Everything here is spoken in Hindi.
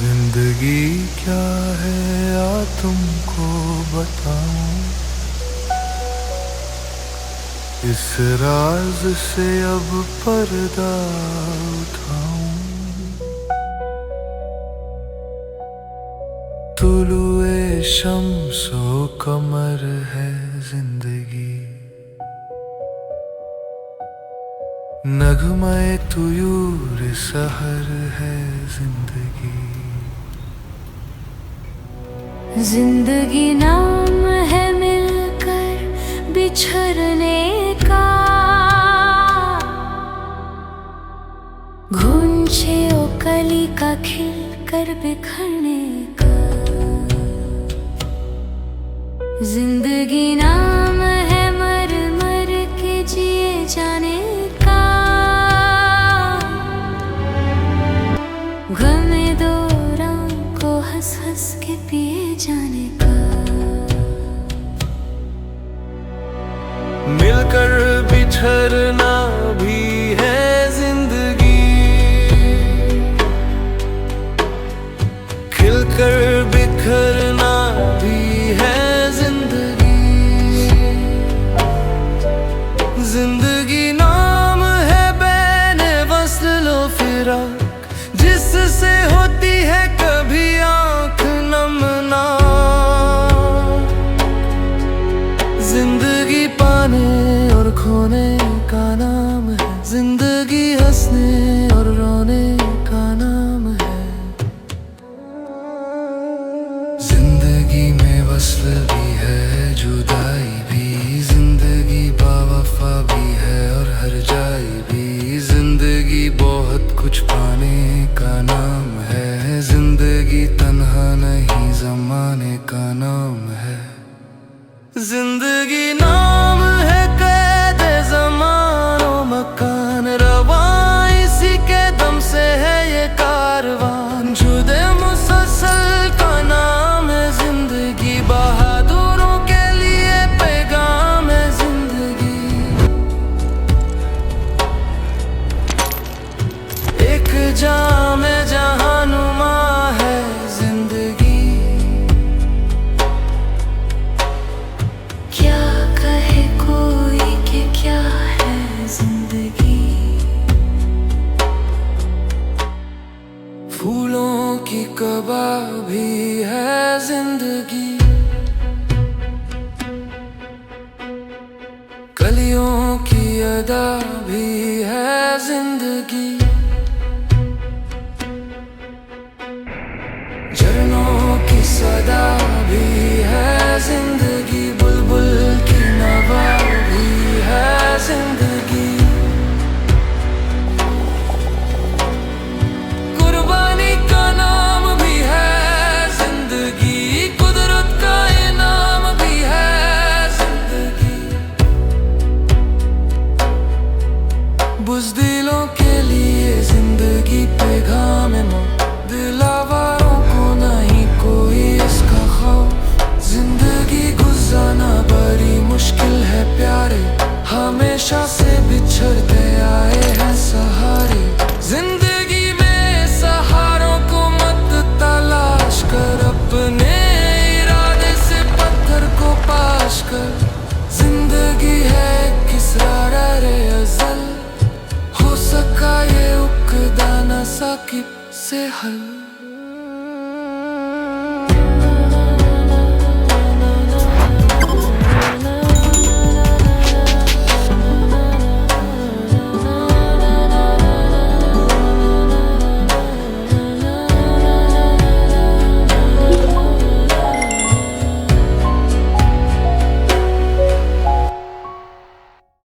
जिंदगी क्या है या तुमको बताऊं, इस राज से अब पर्दा उठाऊं। तुलुए शम्सो कमर है जिंदगी, नगमे तुयूर सहर है जिंदगी। जिंदगी नाम है मिलकर बिछड़ने का, घुंचे ओ कली का खिलकर बिखरने का। जिंदगी नाम है मर मर के जिए जाने का, गमे दौरां को हंस हंस के पिए जाने का। मिलकर बिछड़ना भी है जिंदगी, खिलकर बिखरना भी है जिंदगी। जिंदगी नाम है बैने वस्ल फिराक, जिससे होती है कभी आंख नमना। जिंदगी पाने और खोने का नाम है, जिंदगी हंसने और रोने का नाम है। जिंदगी में वस्ल भी है, जुदाई भी, जिंदगी बावफा भी है और हर जाई भी। जिंदगी बहुत कुछ पाने का नाम है, जिंदगी तन्हा नहीं जमाने का नाम है। जिंदगी नाम है कैद ज़मानो मकान, रवा इसी के दम से है ये कारवान। जुदे मुसलसल का नाम है जिंदगी, बहादुरों के लिए पैगाम है जिंदगी। एक जाम जहानुमा है जिंदगी, क्या कहे कोई कि क्या है जिंदगी। फूलों की कबा भी है जिंदगी, कलियों की अदा भी है जिंदगी। झरनों की सदा भी है जिंदगी, बुलबुल की नवा भी है जिंदगी। कुर्बानी का नाम भी है जिंदगी, कुदरत का इनाम भी है जिंदगी। बुज़दिलों के लिए जिंदगी पैगाम है मौत, दिलावारों को नहीं कोई इसका खौफ। जिंदगी गुजारना बड़ी मुश्किल है प्यारे, हमेशा से बिछड़ते आए हैं सहारे। जिंदगी में सहारों को मत तलाश कर, अपने इरादे से पत्थर को पाश कर। जिंदगी है किसरार अज़ल, हो सका ये उकदा ना साकिब से हल।